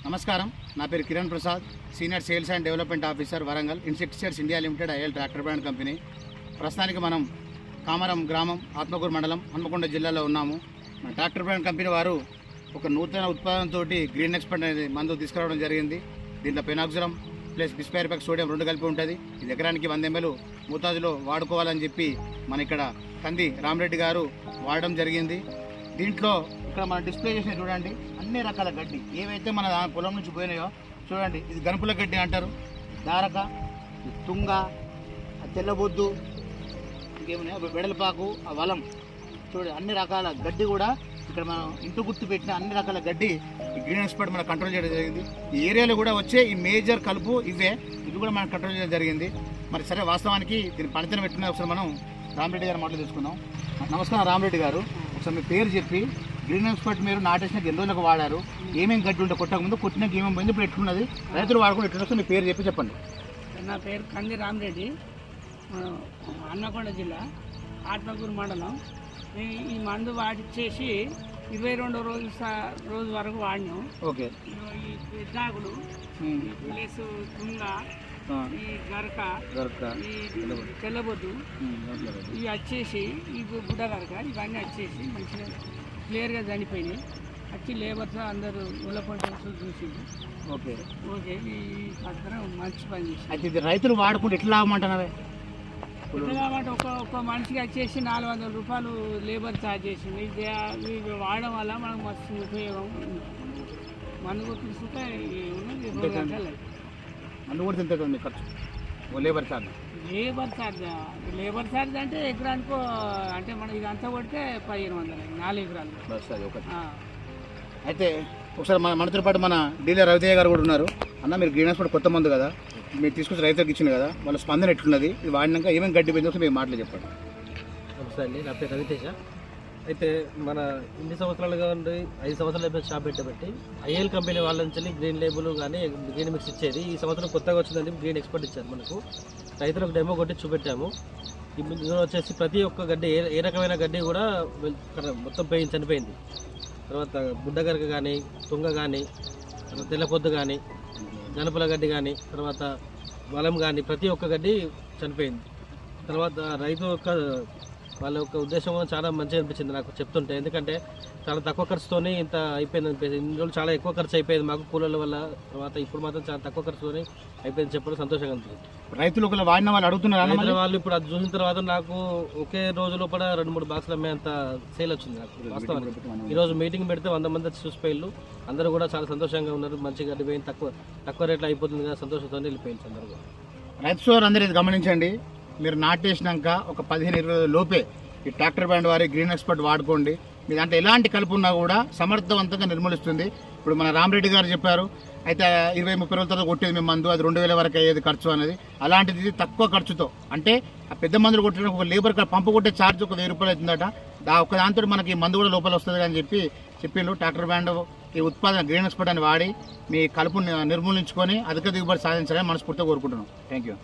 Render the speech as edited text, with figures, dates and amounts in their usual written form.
నమస్కారం, నా పేరు Kiran Prasad, senior sales and development officer, Warangal insecticides India limited IL tractor brand company. ప్రస్తుతానికి మనం కామరం గ్రామం, ఆత్మకూరు మండలం, హన్మకొండ జిల్లాలో ఉన్నాము. మన ట్రాక్టర్ బ్రాండ్ కంపెనీ వారు ఒక నూతన ఉత్పాదనతో గ్రీన్ ఎక్స్పర్ట్ అనేది మందు తీసుకురావడం జరిగింది. దీంట్లో పెనాక్సిలం ప్లస్ బిస్పైరిపాక్ సోడియం 2 కలిపి ఉంటుంది. ఇది ఎకరానికి 100 ml మోతాదులో వాడుకోవాలని చెప్పి మన ఇక్కడ కంది రామరెడ్డి గారు వాడడం జరిగింది. దీంట్లో ఇక్కడ మన డిస్ప్లే చేసిన చూడండి, అన్ని రకాల గడ్డి ఏవైతే మన పొలం నుంచి పోయినాయో చూడండి. ఇది గనుపుల గడ్డి అంటారు, దారక, తుంగ, తెల్లబొద్దు, ఇంకేమున్నాయో వెడల్పాకు, వలం, చూడండి అన్ని రకాల గడ్డి కూడా ఇక్కడ మనం ఇంటూ గుర్తు పెట్టిన అన్ని రకాల గడ్డి ఈ గ్రీన్ ఎక్స్పర్ట్ మనం కంట్రోల్ చేయడం జరిగింది. ఈ ఏరియాలో కూడా వచ్చే ఈ మేజర్ కలుపు ఇవే, ఇవి కూడా మనం కంట్రోల్ చేయడం జరిగింది. మరి సరే, వాస్తవానికి దీని పనితీరు పెట్టుకునే ఒకసారి మనం రామరెడ్డి గారు మాటలు తీసుకుందాం. నమస్కారం రామరెడ్డి గారు, ఒకసారి మీ పేరు చెప్పి గ్రీన్ ఎక్స్పర్ట్ మీరు నాటేసినాక ఎన్ని రోజులకు వాడారు, ఏమేమి గడ్డి ఉంటే కొట్టక ముందు, కొట్టినాక ఏమేమి పోయింది, ఇప్పుడు ఎట్లున్నది, రైతులు వాడుకుని ఎట్లున్నా మీ పేరు చెప్పి చెప్పండి. నా పేరు కంది రామరెడ్డి, హన్మకొండ జిల్లా, ఆత్మకూరు మండలం. ఈ మందు వాడిచ్చేసి 22వ రోజు వరకు వాడినాం. ఓకే. ఈ పెద్దాకులు ప్లస్ తుంగ, ఈ గరక, ఈ తెల్లబొద్దు, ఇవి వచ్చేసి ఈ బుడ్డ గరక, ఇవన్నీ వచ్చేసి మంచిగా క్లియర్గా చనిపోయినాయి. వచ్చి లేబర్స్ అందరూ ముళ్ళపంట చూసి ఓకే ఓకే ఈ పక్కన మంచి పని చేసి. అయితే ఇది రైతులు వాడుకుంటే ఎట్లా లాభమంటున్నావే? కాబట్టి ఒక్క మనిషికి వచ్చేసి 400 రూపాయలు లేబర్ ఛార్జ్ చేసింది. ఇది వాడడం వల్ల మనకు మస్తు ఉపయోగం. మందు తీసుకుంటే మందు కూడా తింటే మీ ఖర్చు లేబర్ ఛార్జ్. లేబర్ ఛార్జ్ అంటే ఎకరానికో, అంటే మనం ఇదంతా కొడితే 1500, 4 ఎకరాలు బస్ అది ఒకటి. అయితే ఒకసారి మనతో పాటు మన డీలర్ రవితేజ గారు కూడా ఉన్నారు. అన్న, మీరు గ్రీన్ ఎక్స్పర్ట్ కొత్త మందు కదా, మీరు తీసుకొచ్చి రైతులకు ఇచ్చింది కదా, వాళ్ళ స్పందన ఎట్లున్నది, ఇది వాడినాక ఏమేమి గడ్డి పోయిందో మీరు మాటలు చెప్పండి. నమస్తే అండి, నా పేరు రవితేజ. అయితే మన ఇన్ని సంవత్సరాలుగా ఉండి 5 సంవత్సరాలు అయిపోయి షాప్ పెట్టబట్టి ఐఎల్ కంపెనీ వాళ్ళ నుంచి గ్రీన్ లేబుల్ కానీ గ్రీన్ మిక్స్ ఇచ్చేది. ఈ సంవత్సరం కొత్తగా వచ్చిందని గ్రీన్ ఎక్స్పర్ట్ ఇచ్చారు మనకు. రైతులకు డెమో కొట్టి చూపెట్టాము. ఇందులో వచ్చేసి ప్రతి ఒక్క గడ్డి, ఏ రకమైన గడ్డి కూడా మొత్తం చనిపోయింది. తర్వాత బుడ్డగరక కానీ, తుంగ కానీ, తెల్లపొద్దు కానీ, గణపల గడ్డి కానీ, తర్వాత వలం కానీ, ప్రతి ఒక్క గడ్డి చనిపోయింది. తర్వాత రైతు వాళ్ళ యొక్క ఉద్దేశం చాలా మంచిగా అనిపించింది నాకు చెప్తుంటే. ఎందుకంటే చాలా తక్కువ ఖర్చుతోనే ఇంత అయిపోయింది అనిపించింది. ఇన్ని రోజులు చాలా ఎక్కువ ఖర్చు అయిపోయింది మాకు కూలీల వల్ల. తర్వాత ఇప్పుడు మాత్రం చాలా తక్కువ ఖర్చుతోనే అయిపోయింది చెప్పడం సంతోషంగా అనిపించింది. రైతులు ఒకవేళ వాడిన వాళ్ళు అడుగుతున్నారు, వాళ్ళు ఇప్పుడు అది చూసిన తర్వాత నాకు ఒకే రోజు లోపల 2-3 బాక్సులు అమ్మేంత సేల్ వచ్చింది నాకు. వాస్తవానికి ఈరోజు మీటింగ్ పెడితే 100 మంది చూసిపోయిళ్ళు. అందరూ కూడా చాలా సంతోషంగా ఉన్నారు. మంచిగా గడ్డిపోయింది, తక్కువ రేట్లో అయిపోతుంది కదా, సంతోషంతో వెళ్ళిపోయింది అందరూ. రైతు సోదరులు అందరూ ఇది గమనించండి, మీరు నాటేసినాక ఒక 15-20 లోపే ఈ ట్రాక్టర్ బ్రాండ్ వారి గ్రీన్ ఎక్స్పర్ట్ వాడుకోండి. మీ దాంట్లో ఎలాంటి కలుపు ఉన్నా కూడా సమర్థవంతంగా నిర్మూలిస్తుంది. ఇప్పుడు మన రామరెడ్డి గారు చెప్పారు, అయితే 20-30 రోజుల తర్వాత కొట్టేది మేము మందు, అది 2000 వరకు అయ్యేది ఖర్చు అనేది. అలాంటిది తక్కువ ఖర్చుతో, అంటే ఆ పెద్ద మందులు కొట్టడానికి ఒక లేబర్ పంపు కొట్టే ఛార్జ్ ఒక 1000 రూపాయలు అవుతుందట. ఒక దాంతో మనకి మందు కూడా లోపల వస్తుంది అని చెప్పిండు. ట్రాక్టర్ బ్రాండ్ ఈ ఉత్పాదన గ్రీన్ ఎక్స్పర్ట్ అని వాడి మీ కలుపుని నిర్మూలించుకొని అధిక దిగుబడి సాధించాలని మనస్ఫూర్తిగా కోరుకుంటున్నాం. Thank you.